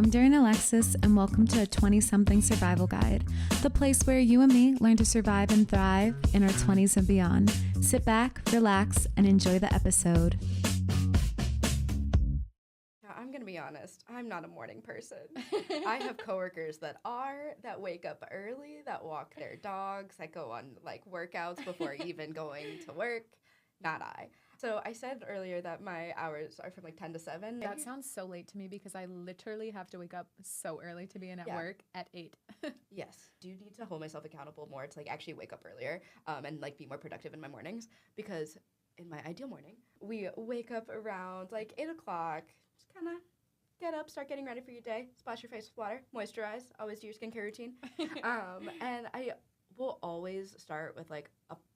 I'm Darian Alexis, and welcome to a 20-something survival guide, the place where you and me learn to survive and thrive in our 20s and beyond. Sit back, relax, and enjoy the episode. I'm going to be honest, I'm not a morning person. I have coworkers that wake up early, that walk their dogs, that go on workouts before even going to work. Not I. So I said earlier that my hours are from 10 to 7. That sounds so late to me because I literally have to wake up so early to be in at work at 8. Yes. Do need to hold myself accountable more to actually wake up earlier and be more productive in my mornings, because in my ideal morning, we wake up around 8 o'clock, just kind of get up, start getting ready for your day, splash your face with water, moisturize, always do your skincare routine. And I will always start with a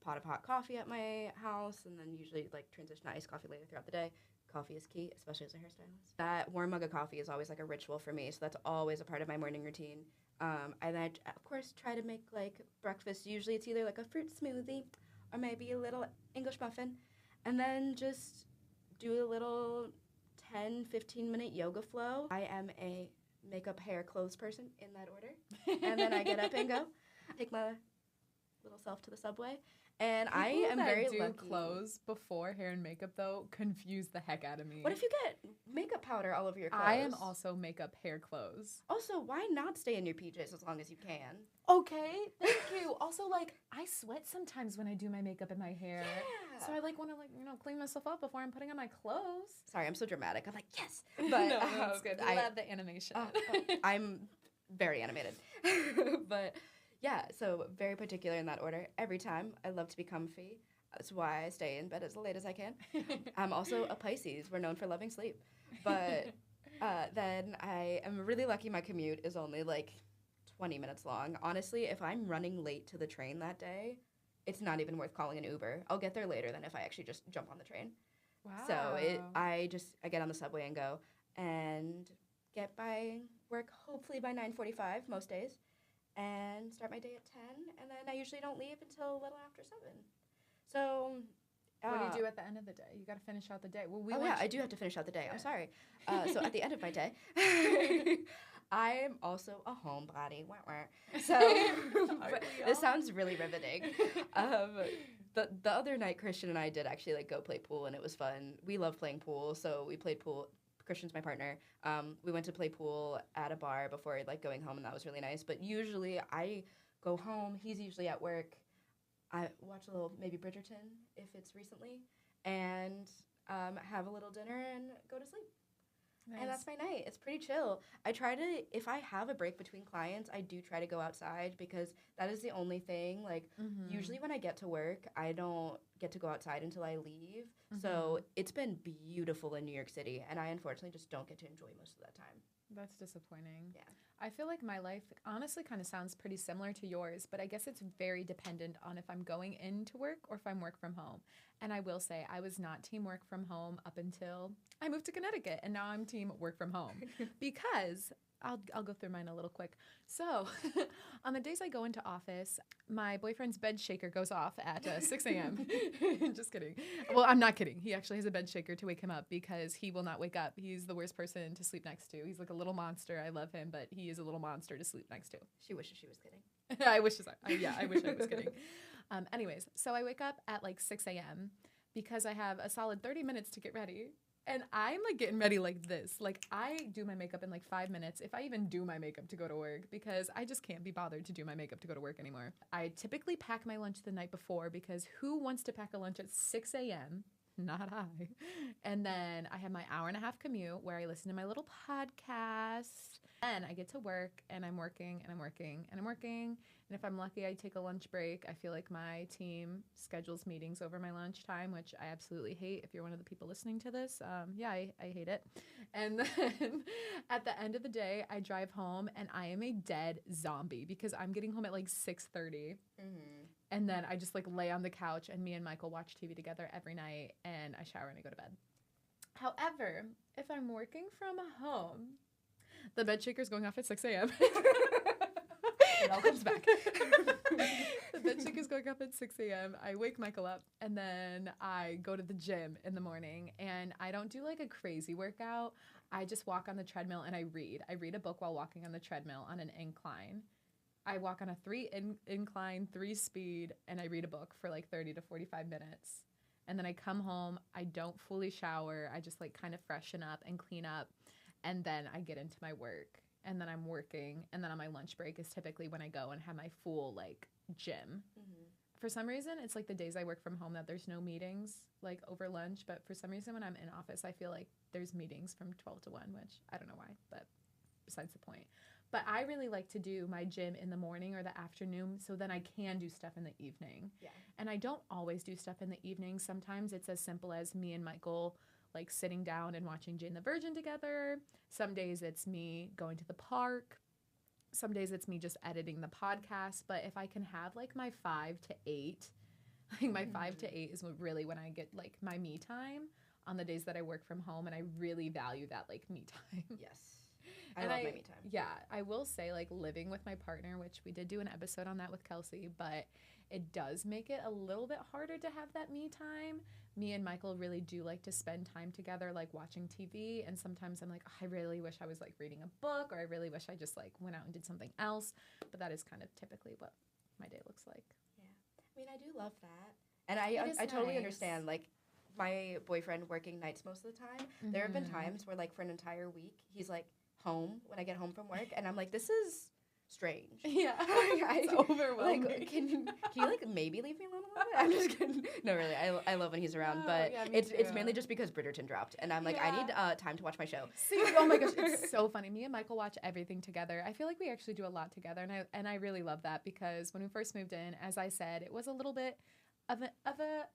pot of hot coffee at my house, and then usually transition to iced coffee later throughout the day. Coffee is key, especially as a hairstylist. That warm mug of coffee is always a ritual for me, so that's always a part of my morning routine. And then I, of course, try to make breakfast. Usually it's either a fruit smoothie or maybe a little English muffin, and then just do a little 10-15 minute yoga flow. I am a makeup, hair, clothes person in that order, and then I get up and go take my little self to the subway. And People I am that very do lucky. Clothes before hair and makeup though confuse the heck out of me. What if you get makeup powder all over your clothes? I am also makeup, hair, clothes. Also, why not stay in your PJs as long as you can? Okay, thank you. Also, I sweat sometimes when I do my makeup and my hair. Yeah. So I want to clean myself up before I'm putting on my clothes. Sorry, I'm so dramatic. I'm yes. But no, that's good. I love the animation. I'm very animated. But yeah, so very particular in that order. Every time, I love to be comfy. That's why I stay in bed as late as I can. I'm also a Pisces. We're known for loving sleep. But then I am really lucky my commute is only 20 minutes long. Honestly, if I'm running late to the train that day, it's not even worth calling an Uber. I'll get there later than if I actually just jump on the train. Wow. So I get on the subway and go and get by work hopefully by 9:45 most days, and start my day at 10, and then I usually don't leave until a little after 7. So what do you do at the end of the day? You got to finish out the day. Well, I do have to finish out the day. I'm sorry. So at the end of my day, I am also a homebody. So this sounds really riveting. The other night, Christian and I did actually go play pool, and it was fun. We love playing pool, so we played pool. Christian's my partner. We went to play pool at a bar before going home, and that was really nice. But usually I go home. He's usually at work. I watch a little maybe Bridgerton if it's recently, and have a little dinner and go to sleep. Nice. And that's my night. It's pretty chill. I try to, if I have a break between clients, I do try to go outside, because that is the only thing. Usually when I get to work, I don't get to go outside until I leave. Mm-hmm. So it's been beautiful in New York City, and I unfortunately just don't get to enjoy most of that time. That's disappointing. Yeah. I feel like my life honestly kind of sounds pretty similar to yours, but I guess it's very dependent on if I'm going into work or if I'm work from home. And I will say I was not team work from home up until I moved to Connecticut, and now I'm team work from home because I'll go through mine a little quick. So on the days I go into office, my boyfriend's bed shaker goes off at 6 a.m. Just kidding. Well, I'm not kidding. He actually has a bed shaker to wake him up because he will not wake up. He's the worst person to sleep next to. He's like a little monster. I love him, but he is a little monster to sleep next to. She wishes she was kidding. I wish I was kidding. Anyways, so I wake up at 6 a.m. because I have a solid 30 minutes to get ready. And I'm getting ready like this. I do my makeup in 5 minutes, if I even do my makeup to go to work, because I just can't be bothered to do my makeup to go to work anymore. I typically pack my lunch the night before, because who wants to pack a lunch at 6 a.m.? Not I. And then I have my hour-and-a-half commute where I listen to my little podcast. Then I get to work, and I'm working, and I'm working, and I'm working. And if I'm lucky, I take a lunch break. I feel like my team schedules meetings over my lunchtime, which I absolutely hate. If you're one of the people listening to this, I hate it. And then at the end of the day, I drive home, and I am a dead zombie because I'm getting home at 6:30. Mm-hmm. And then I just lay on the couch, and me and Michael watch TV together every night, and I shower and I go to bed. However, if I'm working from home, the bed shaker's going off at 6 a.m. It all comes back. The chick is going up at 6 a.m. I wake Michael up, and then I go to the gym in the morning, and I don't do like a crazy workout. I just walk on the treadmill and I read. I read a book while walking on the treadmill on an incline. I walk on a 3 incline, 3 speed, and I read a book for like 30 to 45 minutes. And then I come home, I don't fully shower. I just like kind of freshen up and clean up. And then I get into my work. And then I'm working. And then on my lunch break is typically when I go and have my full like gym. Mm-hmm. For some reason, it's like the days I work from home that there's no meetings like over lunch. But for some reason, when I'm in office, I feel like there's meetings from 12 to 1, which I don't know why, but besides the point. But I really like to do my gym in the morning or the afternoon so then I can do stuff in the evening. Yeah. And I don't always do stuff in the evening. Sometimes it's as simple as me and Michael like sitting down and watching Jane the Virgin together. Some days it's me going to the park. Some days it's me just editing the podcast. But if I can have like my 5 to 8, like my 5 to 8 is really when I get like my me time on the days that I work from home. And I really value that like me time. Yes. I love my me time. Yeah, I will say like living with my partner, which we did do an episode on that with Kelsey, but it does make it a little bit harder to have that me time. Me and Michael really do like to spend time together, like watching TV. And sometimes I'm like, oh, I really wish I was like reading a book, or I really wish I just like went out and did something else. But that is kind of typically what my day looks like. Yeah. I mean, I do love that. And I totally understand, like, my boyfriend working nights most of the time. Mm-hmm. There have been times where like for an entire week, he's like, home when I get home from work, and I'm like, this is strange. Yeah, it's overwhelming. Like, can you like maybe leave me alone a little bit? I'm just kidding. No, really, I love when he's around, but yeah, it's mainly just because Bridgerton dropped, and I'm like, I need time to watch my show. See, oh my gosh, it's so funny. Me and Michael watch everything together. I feel like we actually do a lot together, and I really love that because when we first moved in, as I said, it was a little bit of a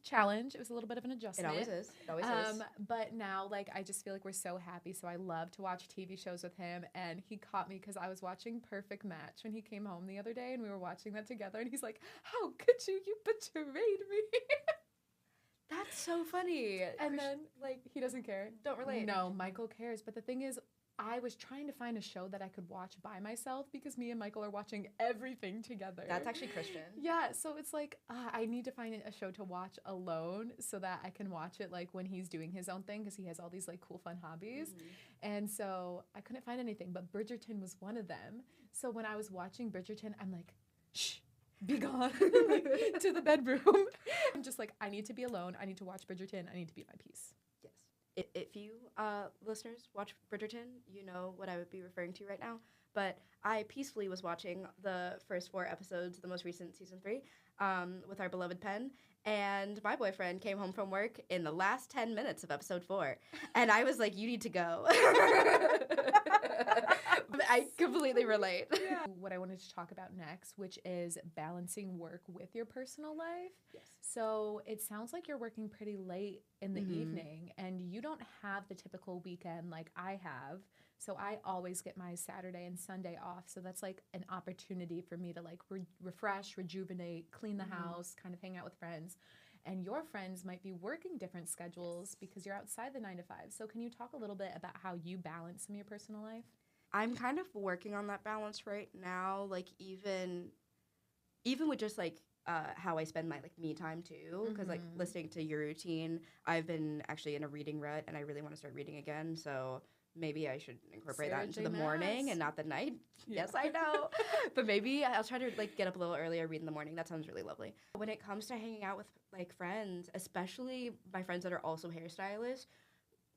challenge. It was a little bit of an adjustment. It always is. But now, like, I just feel like we're so happy. So I love to watch TV shows with him. And he caught me because I was watching Perfect Match when he came home the other day, and we were watching that together. And he's like, "How could you? You betrayed me." That's so funny. And then, like, he doesn't care. Don't relate. No, Michael cares. But the thing is, I was trying to find a show that I could watch by myself because me and Michael are watching everything together. That's actually Christian. Yeah, so it's like I need to find a show to watch alone so that I can watch it like when he's doing his own thing because he has all these like cool fun hobbies. Mm-hmm. And so I couldn't find anything, but Bridgerton was one of them. So when I was watching Bridgerton, I'm like, shh, be gone, like, to the bedroom. I'm just like, I need to be alone. I need to watch Bridgerton. I need to be at my peace. If you listeners watch Bridgerton, you know what I would be referring to right now. But I peacefully was watching the first 4 episodes, the most recent season 3, with our beloved Penn. And my boyfriend came home from work in the last 10 minutes of episode 4. And I was like, you need to go. I completely relate. Yeah. What I wanted to talk about next, which is balancing work with your personal life. Yes. So it sounds like you're working pretty late in the evening, and you don't have the typical weekend like I have. So I always get my Saturday and Sunday off. So that's like an opportunity for me to like refresh, rejuvenate, clean the house, kind of hang out with friends. And your friends might be working different schedules because you're outside the 9 to 5. So can you talk a little bit about how you balance some of your personal life? I'm kind of working on that balance right now, like even with just like how I spend my like me time too, because like listening to your routine, I've been actually in a reading rut, and I really want to start reading again. So maybe I should incorporate that into the morning and not the night. Yeah. Yes, I know, but maybe I'll try to like get up a little earlier, read in the morning. That sounds really lovely. When it comes to hanging out with like friends, especially my friends that are also hairstylists,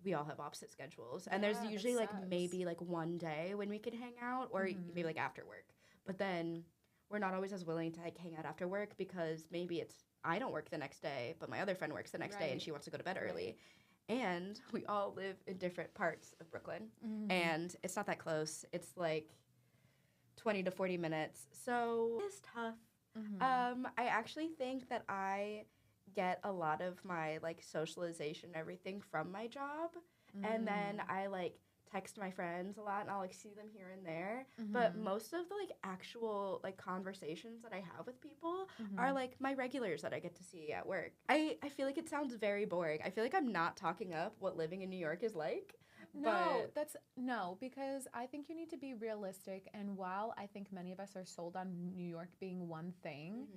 we all have opposite schedules, and there's usually like maybe like one day when we can hang out, or maybe like after work. But then we're not always as willing to like hang out after work because maybe it's I don't work the next day, but my other friend works the next day and she wants to go to bed early. And we all live in different parts of Brooklyn, and it's not that close. It's like 20 to 40 minutes, so it's tough. I actually think that I get a lot of my like socialization and everything from my job, and then I like text my friends a lot, and I'll like see them here and there, but most of the like actual like conversations that I have with people are like my regulars that I get to see at work. I feel like it sounds very boring. I feel like I'm not talking up what living in New York is like, No, because I think you need to be realistic. And while I think many of us are sold on New York being one thing,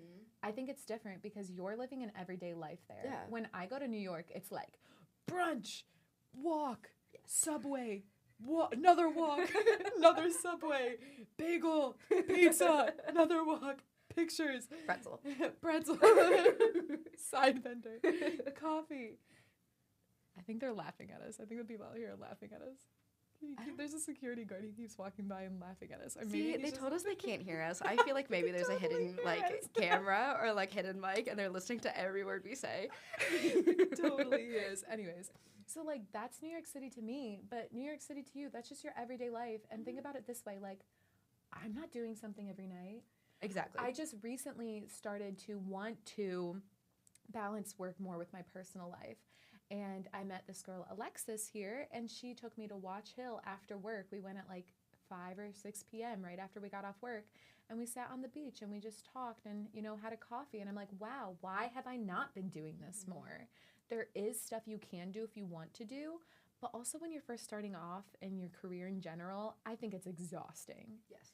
I think it's different because you're living an everyday life there. Yeah. When I go to New York, it's like brunch, walk, subway, another walk, another subway, bagel, pizza, another walk, pictures, pretzel, side vendor, coffee. I think they're laughing at us. I think the people out here are laughing at us. There's a security guard. He keeps walking by and laughing at us. See, they told us they can't hear us. I feel like maybe there's a hidden camera or hidden mic, and they're listening to every word we say. It totally is. Anyways, so that's New York City to me, but New York City to you, that's just your everyday life. And think about it this way: I'm not doing something every night. Exactly. I just recently started to want to balance work more with my personal life. And I met this girl, Alexis, here, and she took me to Watch Hill after work. We went at 5 or 6 p.m. right after we got off work, and we sat on the beach and we just talked and, had a coffee. And I'm like, wow, why have I not been doing this more? There is stuff you can do if you want to do, but also when you're first starting off in your career in general, I think it's exhausting. Yes.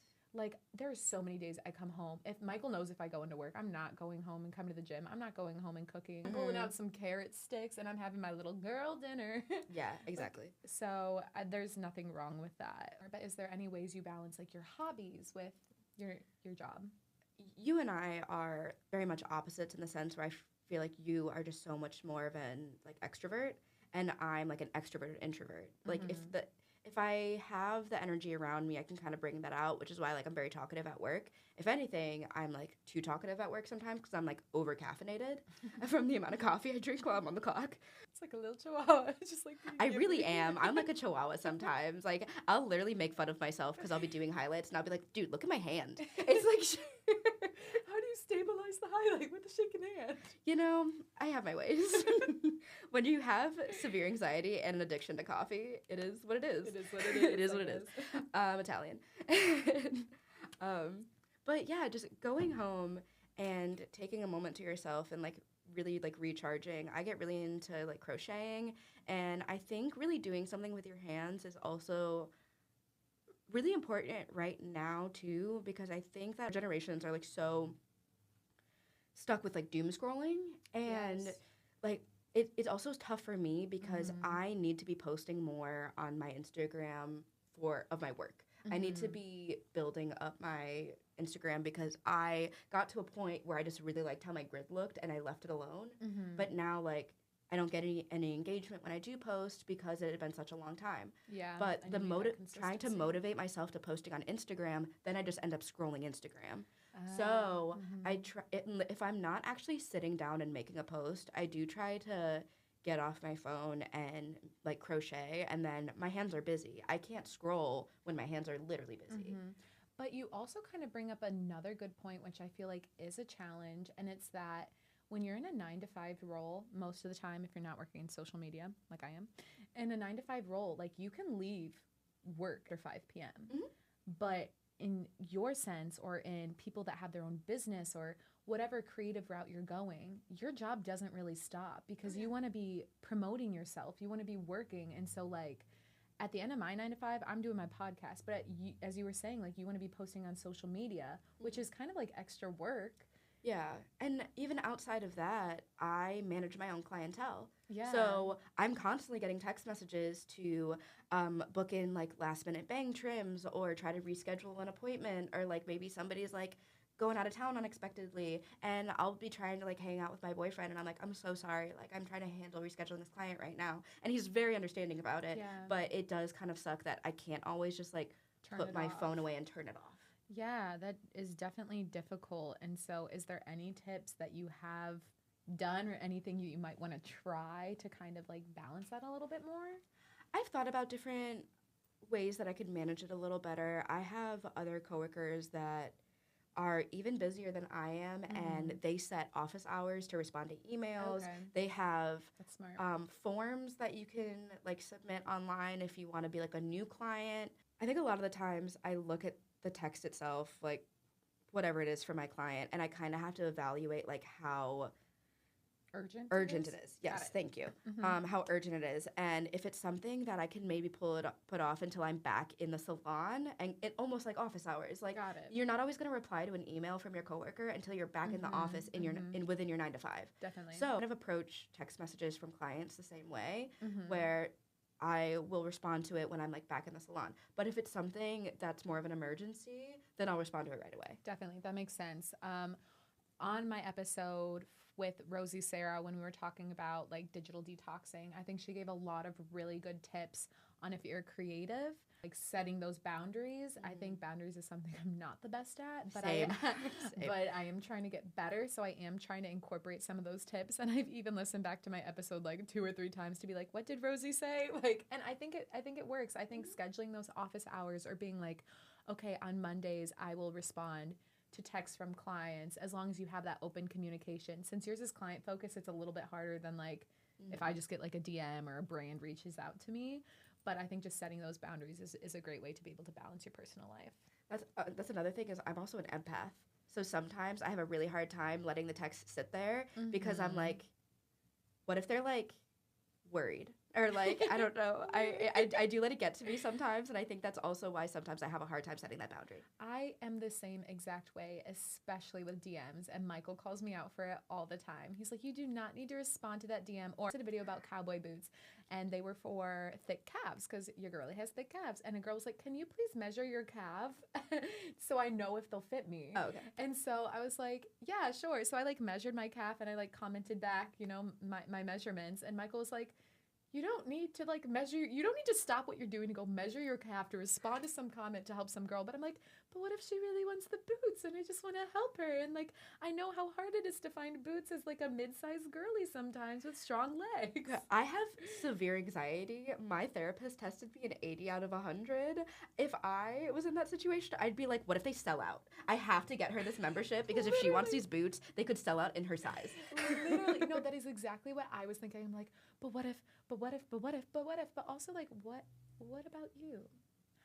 There are so many days I come home. If Michael knows if I go into work, I'm not going home and coming to the gym. I'm not going home and cooking. I'm pulling out some carrot sticks and I'm having my little girl dinner. Yeah, exactly. So there's nothing wrong with that. But is there any ways you balance your hobbies with your job? You and I are very much opposites in the sense where I feel like you are just so much more of an extrovert, and I'm an extroverted introvert. If I have the energy around me, I can kind of bring that out, which is why I'm very talkative at work. If anything, I'm too talkative at work sometimes because I'm over caffeinated from the amount of coffee I drink while I'm on the clock. It's like a little chihuahua. It's just I really am. I'm a chihuahua sometimes. I'll literally make fun of myself because I'll be doing highlights and I'll be like, dude, look at my hand. It's how do you stabilize the highlight with a shaking hand? I have my ways. When you have severe anxiety and an addiction to coffee, it is what it is. It is what it is. It is what it is. Italian. But yeah, just going home and taking a moment to yourself and really recharging. I get really into crocheting, and I think really doing something with your hands is also really important right now too, because I think that generations are so stuck with doom scrolling, and it's also tough for me because I need to be posting more on my Instagram of my work. I need to be building up my Instagram because I got to a point where I just really liked how my grid looked and I left it alone. But now I don't get any engagement when I do post because it had been such a long time. Yeah. But trying to motivate myself to posting on Instagram, then I just end up scrolling Instagram. So if I'm not actually sitting down and making a post, I do try to get off my phone and crochet, and then my hands are busy. I can't scroll when my hands are literally busy. But you also kind of bring up another good point, which I feel is a challenge, and it's that when you're in a 9-to-5 role, most of the time, if you're not working in social media like I am, in a 9-to-5 role, you can leave work after 5 p.m. But in your sense, or in people that have their own business or whatever creative route you're going, your job doesn't really stop because you want to be promoting yourself. You want to be working. And so at the end of my 9-to-5, I'm doing my podcast. But as you were saying, you want to be posting on social media, which is kind of extra work. Yeah. And even outside of that, I manage my own clientele. Yeah. So I'm constantly getting text messages to book in last minute bang trims or try to reschedule an appointment, or maybe somebody's going out of town unexpectedly, and I'll be trying to hang out with my boyfriend, and I'm I'm so sorry, I'm trying to handle rescheduling this client right now, and he's very understanding about it. Yeah. But it does kind of suck that I can't always just put my phone away and turn it off. Yeah, that is definitely difficult. And so is there any tips that you have done or anything you might want to try to kind of balance that a little bit more? I've thought about different ways that I could manage it a little better. I have other coworkers that are even busier than I am, and they set office hours to respond to emails. Okay. They have That's smart. forms that you can submit online if you want to be a new client. I think a lot of the times I look at the text itself, whatever it is for my client, and I kind of have to evaluate how urgent it is. Yes, thank you. How urgent it is, and if it's something that I can maybe put off until I'm back in the salon, and it almost like office hours. Like Got it. you're not always going to reply to an email from your coworker until you're back in the office within your 9 to 5. Definitely. So I kind of approach text messages from clients the same way, where I will respond to it when I'm like back in the salon. But if it's something that's more of an emergency, then I'll respond to it right away. Definitely. That makes sense. On my episode with Rosie Sarah, when we were talking about like digital detoxing, I think she gave a lot of really good tips on if you're creative, like setting those boundaries. I think boundaries is something I'm not the best at, but Same. but I am trying to get better. So I am trying to incorporate some of those tips. And I've even listened back to my episode like 2 or 3 times to be like, what did Rosie say? Like, and I think it works. I think scheduling those office hours or being like, okay, on Mondays I will respond to texts from clients, as long as you have that open communication. Since yours is client focused, it's a little bit harder than like if I just get like a DM or a brand reaches out to me. But I think just setting those boundaries is a great way to be able to balance your personal life. That's another thing is I'm also an empath. So sometimes I have a really hard time letting the text sit there because I'm like, what if they're like worried? Or like, I don't know. I do let it get to me sometimes, and I think that's also why sometimes I have a hard time setting that boundary. I am the same exact way, especially with DMs, and Michael calls me out for it all the time. He's like, you do not need to respond to that DM. Or I did a video about cowboy boots, and they were for thick calves because your girlie has thick calves. And a girl was like, can you please measure your calf so I know if they'll fit me? Oh, okay. And so I was like, yeah, sure. So I like measured my calf, and I like commented back, you know, my measurements. And Michael was like, you don't need to like measure, you don't need to stop what you're doing to go measure your calf to respond to some comment to help some girl. But I'm like, but what if she really wants the boots and I just want to help her? And like, I know how hard it is to find boots as like a mid-sized girly sometimes with strong legs. I have severe anxiety. My therapist tested me an 80 out of 100. If I was in that situation, I'd be like, what if they sell out? I have to get her this membership because if she wants these boots, they could sell out in her size. Literally, no, that is exactly what I was thinking. I'm like, but what if, but also like, what about you?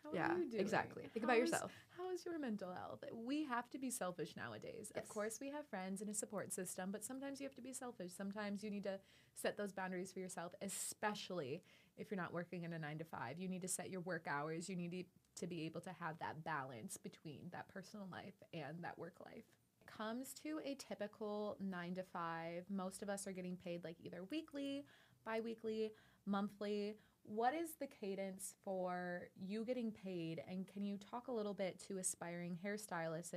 How are you doing? Exactly. Think about yourself. How is your mental health? We have to be selfish nowadays. Yes. Of course, we have friends and a support system, but sometimes you have to be selfish. Sometimes you need to set those boundaries for yourself, especially if you're not working in a 9 to 5. You need to set your work hours. You need to be able to have that balance between that personal life and that work life. Comes to a typical 9 to 5, most of us are getting paid like either weekly, bi-weekly, monthly. What is the cadence for you getting paid, and can you talk a little bit to aspiring hairstylists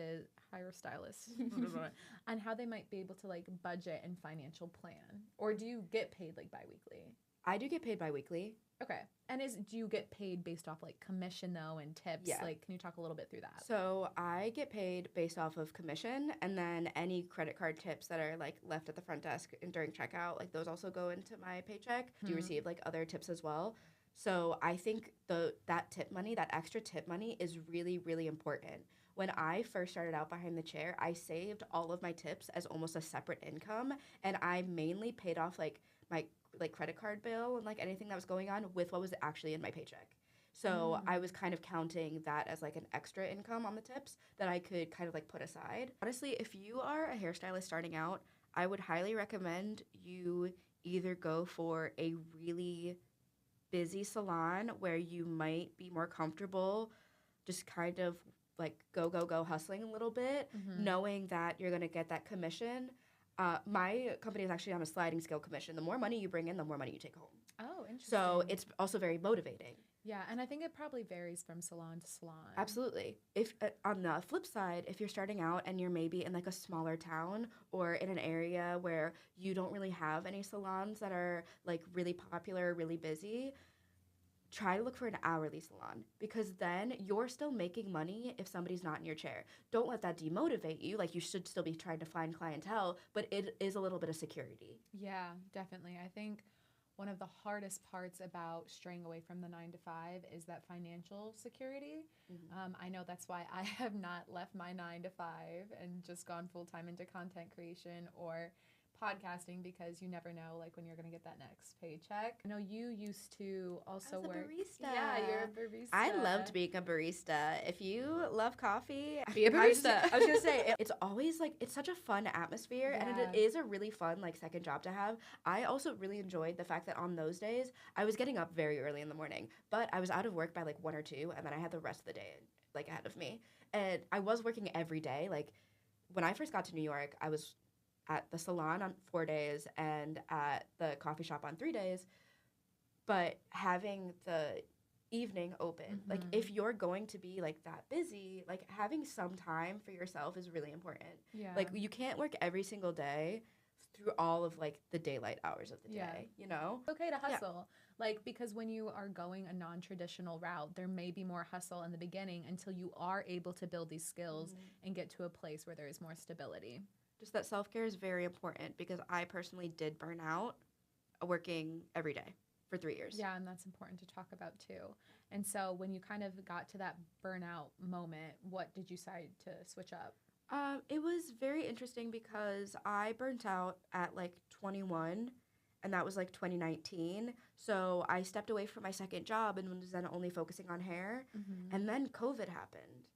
on how they might be able to like budget and financial plan? Or do you get paid like bi-weekly? I do get paid bi-weekly. Okay. And do you get paid based off like commission though and tips? Yeah. Like, can you talk a little bit through that? So I get paid based off of commission, and then any credit card tips that are like left at the front desk and during checkout, like those also go into my paycheck. Do receive like other tips as well. So I think that tip money, that extra tip money is really, really important. When I first started out behind the chair, I saved all of my tips as almost a separate income, and I mainly paid off like my credit card bill and like anything that was going on with what was actually in my paycheck. So I was kind of counting that as like an extra income on the tips that I could kind of like put aside. Honestly, if you are a hairstylist starting out, I would highly recommend you either go for a really busy salon where you might be more comfortable just kind of like go hustling a little bit, knowing that you're going to get that commission. My company is actually on a sliding scale commission. The more money you bring in, the more money you take home. Oh, interesting. So it's also very motivating. Yeah, and I think it probably varies from salon to salon. Absolutely. If on the flip side, if you're starting out and you're maybe in like a smaller town or in an area where you don't really have any salons that are like really popular, really busy, try to look for an hourly salon, because then you're still making money if somebody's not in your chair. Don't let that demotivate you. Like, you should still be trying to find clientele, but it is a little bit of security. Yeah, definitely. I think one of the hardest parts about straying away from the 9 to 5 is that financial security. I know that's why I have not left my 9 to 5 and just gone full time into content creation or podcasting because you never know like when you're gonna get that next paycheck. I know you used to also I was a work. barista. Yeah, you're a barista. I loved being a barista. If you love coffee, Be a barista. I was gonna say it's always like it's such a fun atmosphere, and it Yeah. is a really fun like second job to have. I also really enjoyed the fact that on those days I was getting up very early in the morning, but I was out of work by like 1 or 2, and then I had the rest of the day like ahead of me, and I was working every day. Like when I first got to New York, I was at the salon on 4 days and at the coffee shop on 3 days, but having the evening open, like if you're going to be like that busy, like having some time for yourself is really important. Yeah. Like you can't work every single day through all of like the daylight hours of the day, you know? It's okay to hustle. Like, because when you are going a non-traditional route, there may be more hustle in the beginning until you are able to build these skills and get to a place where there is more stability. Just that self-care is very important because I personally did burn out working every day for 3 years. Yeah, and that's important to talk about too. And so when you kind of got to that burnout moment, what did you decide to switch up? It was very interesting because I burnt out at like 21, and that was like 2019. So I stepped away from my second job and was then only focusing on hair. And then COVID happened.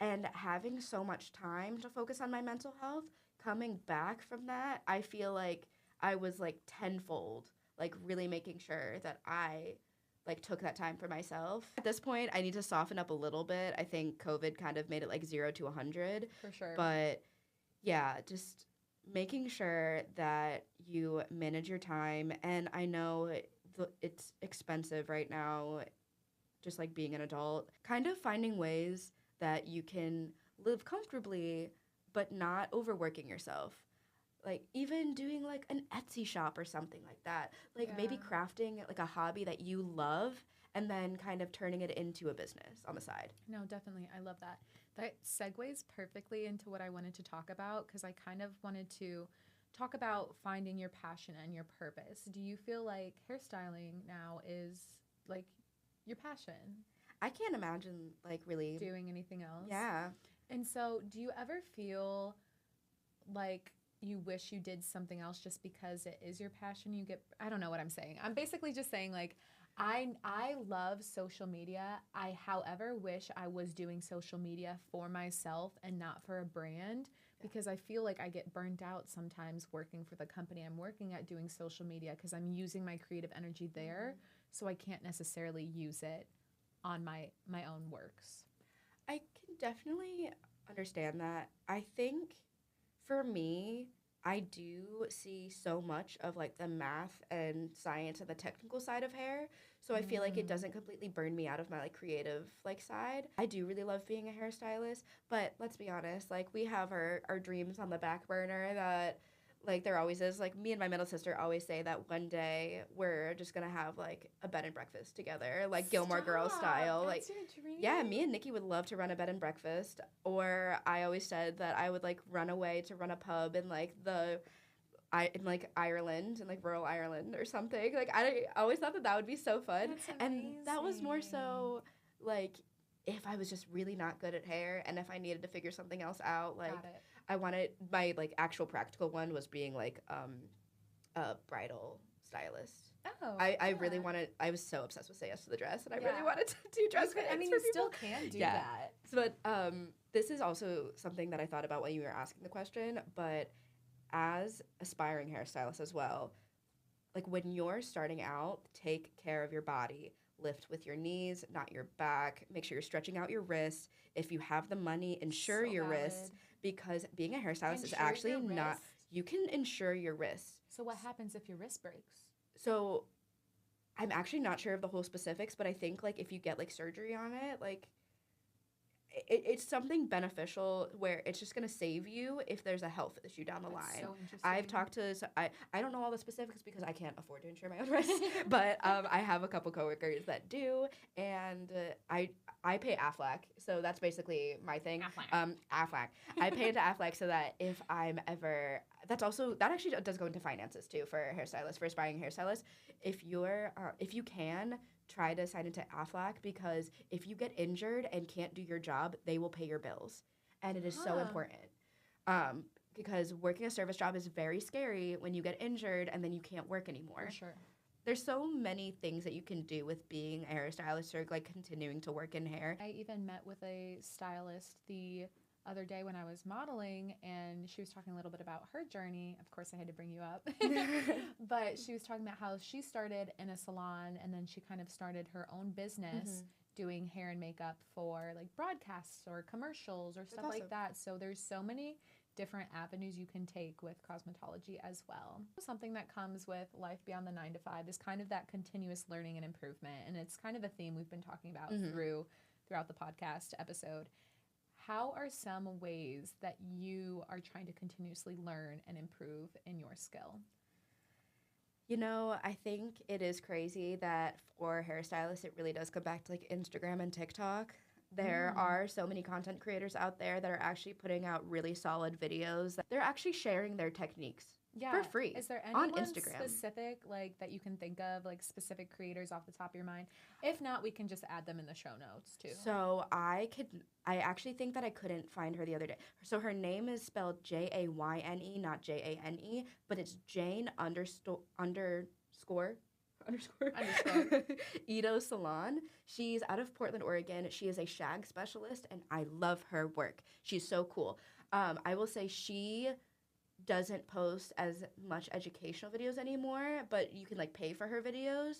And having so much time to focus on my mental health, coming back from that, I feel like I was like tenfold, like really making sure that I like took that time for myself. At this point, I need to soften up a little bit. I think COVID kind of made it like 0 to 100. For sure. But yeah, just making sure that you manage your time. And I know it's expensive right now, just like being an adult, kind of finding ways that you can live comfortably but not overworking yourself. Like even doing like an Etsy shop or something like that. Like maybe crafting like a hobby that you love and then kind of turning it into a business on the side. No, definitely. I love that. That segues perfectly into what I wanted to talk about because I kind of wanted to talk about finding your passion and your purpose. Do you feel like hairstyling now is like your passion? I can't imagine like really doing anything else. Yeah. And so do you ever feel like you wish you did something else just because it is your passion? I don't know what I'm saying. I'm basically just saying like I love social media. I, however, wish I was doing social media for myself and not for a brand because I feel like I get burnt out sometimes working for the company I'm working at doing social media because I'm using my creative energy there, so I can't necessarily use it on my own works. I can definitely understand that. I think for me, I do see so much of like the math and science and the technical side of hair. So I feel like it doesn't completely burn me out of my like creative like side. I do really love being a hairstylist, but let's be honest, like we have our dreams on the back burner that like there always is. Like me and my middle sister always say that one day we're just gonna have like a bed and breakfast together, like Gilmore Girls style. That's like your dream? yeah, me and Nikki would love to run a bed and breakfast. Or I always said that I would like run away to run a pub in like in like Ireland, in like rural Ireland or something. Like I always thought that would be so fun. That's and that was more so like if I was just really not good at hair and if I needed to figure something else out, like Got it. I wanted my like actual practical one was being like a bridal stylist. Oh, I really wanted. I was so obsessed with Say Yes to the Dress, and I really Yeah. wanted to do dress fittings. I mean, for you still people. can do Yeah. that. But this is also something that I thought about when you were asking the question. But as aspiring hairstylists as well, like when you're starting out, take care of your body. Lift with your knees, not your back. Make sure you're stretching out your wrists. If you have the money, insure So your valid. wrists because being a hairstylist is Insure actually your not. wrist? You can insure your wrists. So what happens if your wrist breaks? So I'm actually not sure of the whole specifics, but I think like if you get like surgery on it, like it's something beneficial where it's just going to save you if there's a health issue down the That's line. so interesting. I've talked to, I don't know all the specifics because I can't afford to insure my own wrists, but I have a couple coworkers that do, and I pay Aflac, so that's basically my thing. Aflac. I pay into Aflac so that if I'm ever, that actually does go into finances too for hairstylists, for aspiring hairstylists. If you can, try to sign into Aflac because if you get injured and can't do your job, they will pay your bills, and it is so important. because working a service job is very scary when you get injured and then you can't work anymore. For sure. There's so many things that you can do with being a hairstylist or like continuing to work in hair. I even met with a stylist the other day when I was modeling, and she was talking a little bit about her journey. Of course, I had to bring you up. But she was talking about how she started in a salon, and then she kind of started her own business doing hair and makeup for like broadcasts or commercials or stuff like that. So there's so many different avenues you can take with cosmetology as well. Something that comes with life beyond the 9 to 5 is kind of that continuous learning and improvement. And it's kind of a theme we've been talking about throughout the podcast episode. How are some ways that you are trying to continuously learn and improve in your skill? You know, I think it is crazy that for hairstylists, it really does come back to like Instagram and TikTok. There are so many content creators out there that are actually putting out really solid videos. They're actually sharing their techniques for free Is there on anyone Instagram. specific like that you can think of, like specific creators off the top of your mind? If not, we can just add them in the show notes too. So I actually think that I couldn't find her the other day. So her name is spelled Jayne, not Jane, but it's Jane underscore Ito Salon. She's out of Portland, Oregon. She is a shag specialist, and I love her work. She's so cool. I will say she doesn't post as much educational videos anymore, but you can like pay for her videos.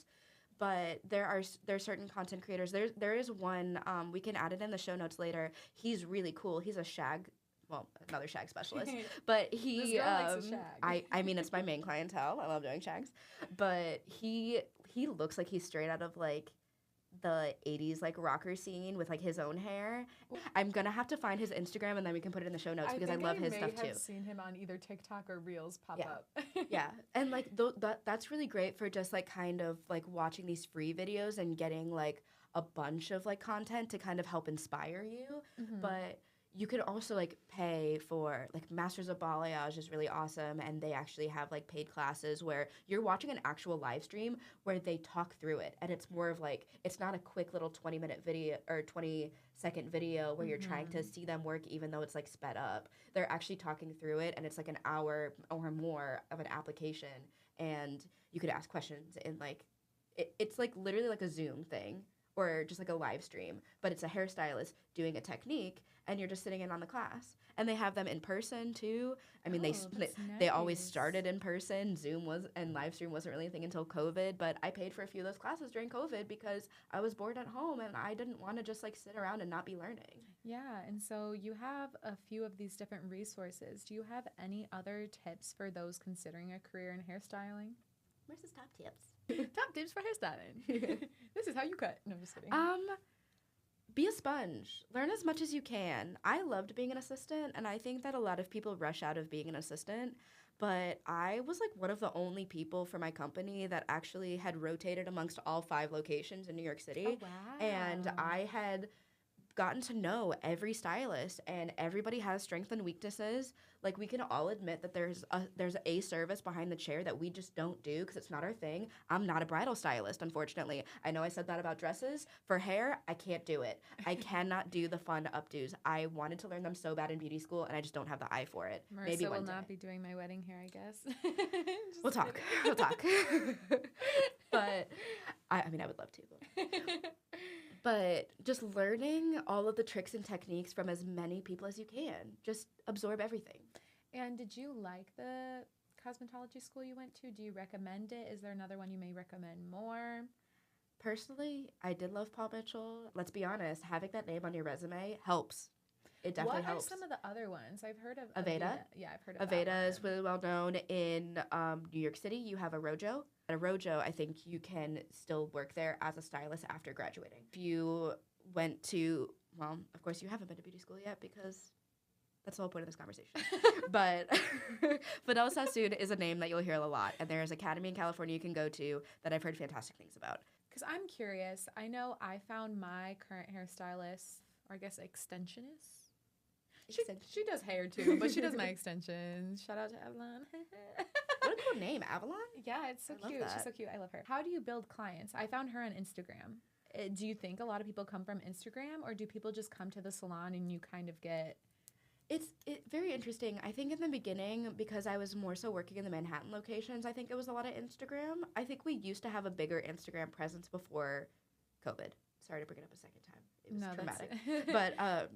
But there are certain content creators. There is one, we can add it in the show notes later. He's really cool. He's a shag, well, another shag specialist. But he, This girl likes a shag. I mean, it's my main clientele. I love doing shags. But he looks like he's straight out of like the 80s like rocker scene with like his own hair. I'm gonna have to find his Instagram and then we can put it in the show notes because I love his stuff too. I've seen him on either TikTok or Reels pop up. Yeah, and like that's really great for just like kind of like watching these free videos and getting like a bunch of like content to kind of help inspire you. But you could also like pay for like Masters of Balayage is really awesome, and they actually have like paid classes where you're watching an actual live stream where they talk through it, and it's more of like it's not a quick little 20-minute video or 20-second video where you're trying to see them work even though it's like sped up. They're actually talking through it, and it's like an hour or more of an application, and you could ask questions in like it's like literally like a Zoom thing or just like a live stream, but it's a hairstylist doing a technique, and you're just sitting in on the class. And they have them in person too. I mean, they always started in person. Zoom and live stream wasn't really a thing until COVID, but I paid for a few of those classes during COVID because I was bored at home and I didn't want to just like sit around and not be learning. Yeah, and so you have a few of these different resources. Do you have any other tips for those considering a career in hairstyling? Where's top tips? Top tips for hairstyling. This is how you cut. No, I'm just kidding. Be a sponge. Learn as much as you can. I loved being an assistant, and I think that a lot of people rush out of being an assistant, but I was like one of the only people for my company that actually had rotated amongst all 5 locations in New York City. Oh, wow. And I had gotten to know every stylist, and everybody has strengths and weaknesses. Like, we can all admit that there's a service behind the chair that we just don't do because it's not our thing. I'm not a bridal stylist, unfortunately. I know I said that about dresses. For hair, I can't do it. I cannot do the fun updos. I wanted to learn them so bad in beauty school, and I just don't have the eye for it. Marissa Maybe will one day. not be doing my wedding hair, I guess. We'll talk. But I mean, I would love to. But just learning all of the tricks and techniques from as many people as you can. Just absorb everything. And did you like the cosmetology school you went to? Do you recommend it? Is there another one you may recommend more? Personally, I did love Paul Mitchell. Let's be honest, having that name on your resume helps. It definitely helps. What are some of the other ones? I've heard of Aveda. Yeah, I've heard of Aveda is really well known in New York City. You have a Rojo. At a Rojo, I think you can still work there as a stylist after graduating. If you went to, well, of course you haven't been to beauty school yet because that's the whole point of this conversation. But Fidel Sassoon is a name that you'll hear a lot. And there's an academy in California you can go to that I've heard fantastic things about. Because I'm curious. I know I found my current hairstylist, or I guess extensionist. She does hair too, but she does my extensions. Shout out to Avalon. What a cool name, Avalon? Yeah, it's so cute. She's so cute. I love her. How do you build clients? I found her on Instagram. Do you think a lot of people come from Instagram, or do people just come to the salon and you kind of get It's very interesting. I think in the beginning, because I was more so working in the Manhattan locations, I think it was a lot of Instagram. I think we used to have a bigger Instagram presence before COVID. Sorry to bring it up a second time. It was traumatic. But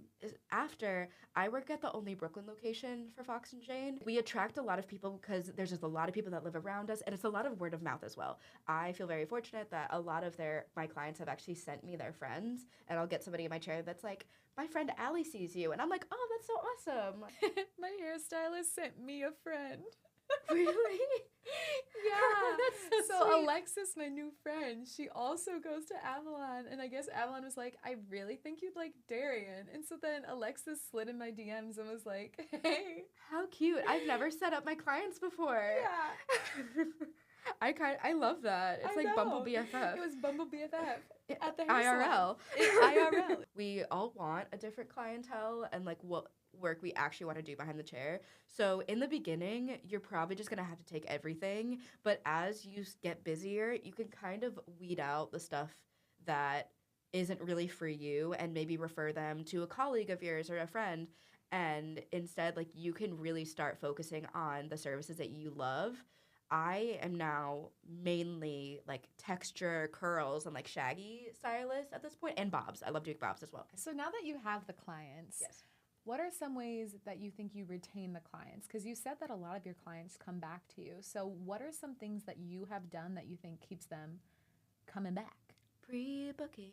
after, I work at the only Brooklyn location for Fox and Jane. We attract a lot of people because there's just a lot of people that live around us, and it's a lot of word of mouth as well. I feel very fortunate that a lot of my clients have actually sent me their friends, and I'll get somebody in my chair that's like, my friend Allie sees you, and I'm like, oh, that's so awesome. My hairstylist sent me a friend. Really? Yeah. That's so sweet. Alexis, my new friend, she also goes to Avalon, and I guess Avalon was like, I really think you'd like Darian. And so then Alexis slid in my DMs and was like, hey. How cute. I've never set up my clients before. Yeah. I love that. It's I like know. Bumble BFF. It was Bumble BFF at the hair IRL. salon. IRL. We all want a different clientele and like what work we actually want to do behind the chair. So in the beginning, you're probably just going to have to take everything. But as you get busier, you can kind of weed out the stuff that isn't really for you and maybe refer them to a colleague of yours or a friend. And instead, like, you can really start focusing on the services that you love. I am now mainly like texture, curls, and like shaggy stylist at this point, and bobs. I love doing bobs as well. So now that you have the clients, Yes. what are some ways that you think you retain the clients? Because you said that a lot of your clients come back to you. So what are some things that you have done that you think keeps them coming back? Pre-booking.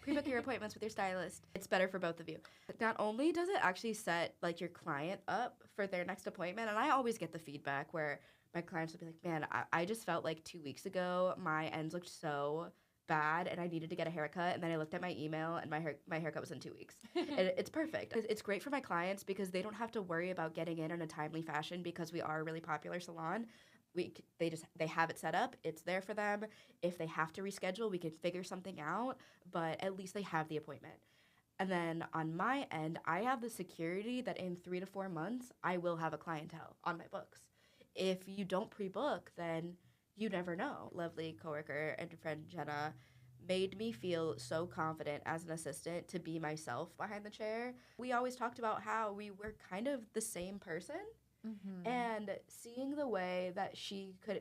Pre-book your appointments with your stylist. It's better for both of you. Not only does it actually set like your client up for their next appointment, and I always get the feedback where my clients will be like, man, I just felt like 2 weeks ago my ends looked so bad and I needed to get a haircut, and then I looked at my email and my haircut was in 2 weeks. And it's perfect. It's great for my clients because they don't have to worry about getting in a timely fashion because we are a really popular salon. They have it set up. It's there for them. If they have to reschedule, we can figure something out, but at least they have the appointment. And then on my end, I have the security that in 3 to 4 months, I will have a clientele on my books. If you don't pre-book, then you never know. Lovely coworker and friend Jenna made me feel so confident as an assistant to be myself behind the chair. We always talked about how we were kind of the same person. Mm-hmm. And seeing the way that she could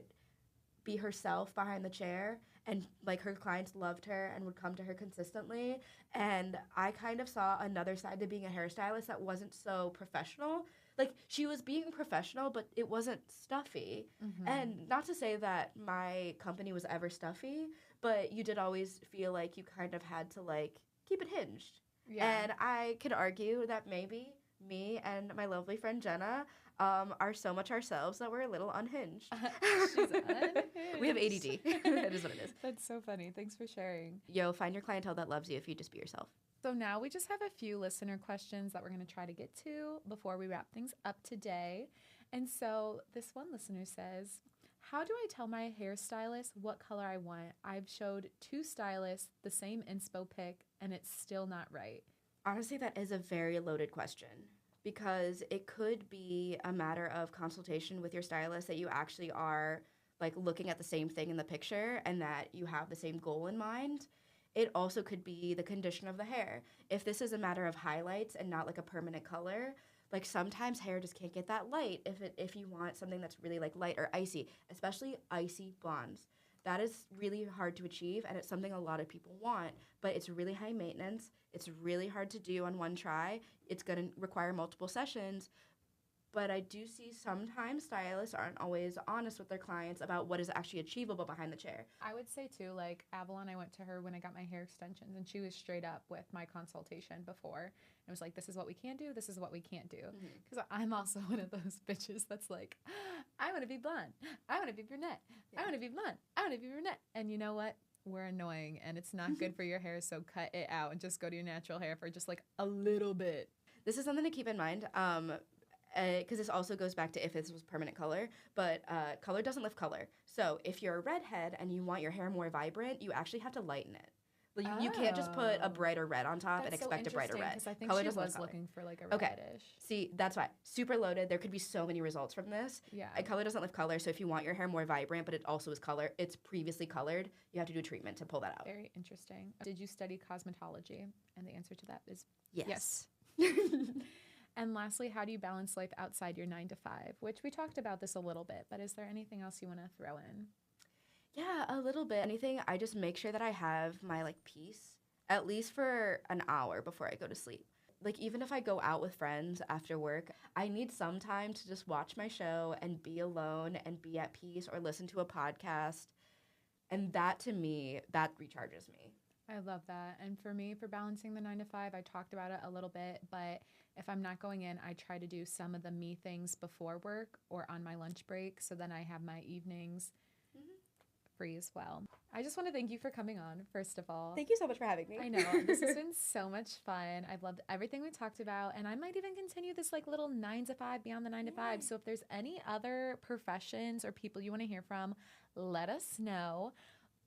be herself behind the chair and like her clients loved her and would come to her consistently. And I kind of saw another side to being a hairstylist that wasn't so professional. Like, she was being professional, but it wasn't stuffy. Mm-hmm. And not to say that my company was ever stuffy, but you did always feel like you kind of had to like keep it hinged. Yeah. And I could argue that maybe me and my lovely friend Jenna are so much ourselves that we're a little unhinged. She's unhinged. We have ADD. It is what it is. That's so funny. Thanks for sharing. Yo, find your clientele that loves you if you just be yourself. So now we just have a few listener questions that we're going to try to get to before we wrap things up today. And so this one listener says, how do I tell my hairstylist what color I want? I've showed 2 stylists the same inspo pic and it's still not right. Honestly, that is a very loaded question because it could be a matter of consultation with your stylist that you actually are like looking at the same thing in the picture and that you have the same goal in mind. It also could be the condition of the hair. If this is a matter of highlights and not like a permanent color, like sometimes hair just can't get that light if you want something that's really like light or icy, especially icy blondes. That is really hard to achieve, and it's something a lot of people want, but it's really high maintenance. It's really hard to do on one try. It's going to require multiple sessions, but I do see sometimes stylists aren't always honest with their clients about what is actually achievable behind the chair. I would say too, like Avalon, I went to her when I got my hair extensions and she was straight up with my consultation before. It was like, this is what we can do. This is what we can't do. Because I'm also one of those bitches that's like, I want to be blonde. I want to be brunette. Yeah. I want to be blonde. I want to be brunette. And you know what? We're annoying and it's not good for your hair. So cut it out and just go to your natural hair for just like a little bit. This is something to keep in mind. Because this also goes back to if this was permanent color, but color doesn't lift color. So if you're a redhead and you want your hair more vibrant, you actually have to lighten it. Like, you can't just put a brighter red on top and expect a brighter red. Because I think Color she doesn't was lift color. looking for like a Okay. reddish. See, that's why. Super loaded. There could be so many results from this. Yeah. Color doesn't lift color, so if you want your hair more vibrant, but it also is color, it's previously colored, you have to do a treatment to pull that out. Very interesting. Did you study cosmetology? And the answer to that is Yes. And lastly, how do you balance life outside your 9 to 5? Which we talked about this a little bit, but is there anything else you want to throw in? Yeah, a little bit. Anything, I just make sure that I have my like peace at least for an hour before I go to sleep. Like even if I go out with friends after work, I need some time to just watch my show and be alone and be at peace or listen to a podcast. And that to me, that recharges me. I love that. And for me, for balancing the 9 to 5, I talked about it a little bit, but if I'm not going in, I try to do some of the me things before work or on my lunch break. So then I have my evenings free as well. I just want to thank you for coming on, first of all. Thank you so much for having me. I know. This has been so much fun. I've loved everything we talked about. And I might even continue this like little 9 to 5 beyond the 9 to 5. So if there's any other professions or people you want to hear from, let us know.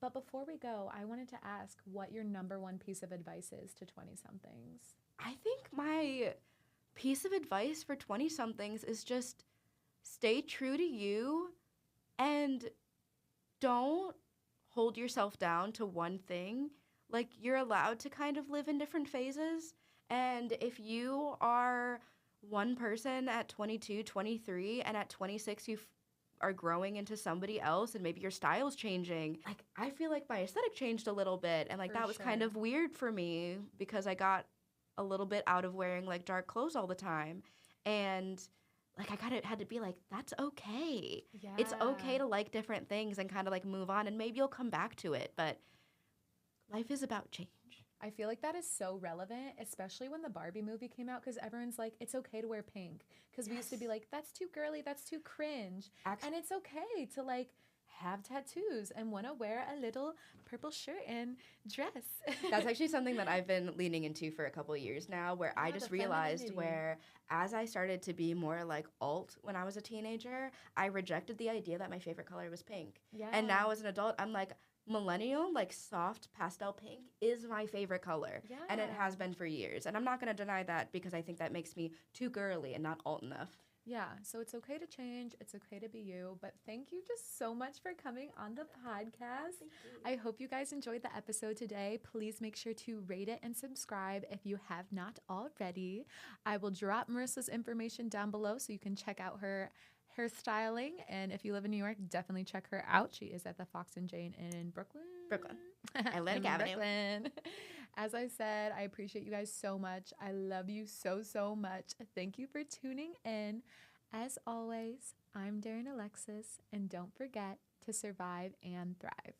But before we go, I wanted to ask what your number one piece of advice is to 20-somethings. I think my piece of advice for 20-somethings is just stay true to you and don't hold yourself down to one thing. Like, you're allowed to kind of live in different phases. And if you are one person at 22, 23, and at 26 you are growing into somebody else and maybe your style's changing, like, I feel like my aesthetic changed a little bit. And, like, For that was kind sure. of weird for me because I got a little bit out of wearing, like, dark clothes all the time. And like, had to be like, that's okay. Yeah. It's okay to like different things and kind of like move on, and maybe you'll come back to it. But life is about change. I feel like that is so relevant, especially when the Barbie movie came out, because everyone's like, it's okay to wear pink. Because we used to be like, that's too girly, that's too cringe. Actually, And it's okay to like have tattoos and want to wear a little purple shirt and dress. that's actually something that I've been leaning into for a couple of years now, where I Yeah, just the realized femininity. where as I started to be more like alt when I was a teenager, I rejected the idea that my favorite color was pink. Yeah. And now as an adult, I'm like, millennial, like soft pastel pink is my favorite color. Yeah. And it has been for years. And I'm not going to deny that because I think that makes me too girly and not alt enough. Yeah, so it's okay to change. It's okay to be you. But thank you just so much for coming on the podcast. I hope you guys enjoyed the episode today. Please make sure to rate it and subscribe if you have not already. I will drop Marissa's information down below so you can check out her hairstyling. And if you live in New York, definitely check her out. She is at the Fox and Jane in Brooklyn. Atlantic In Avenue. Brooklyn. As I said, I appreciate you guys so much. I love you so, so much. Thank you for tuning in. As always, I'm Darian Alexis, and don't forget to survive and thrive.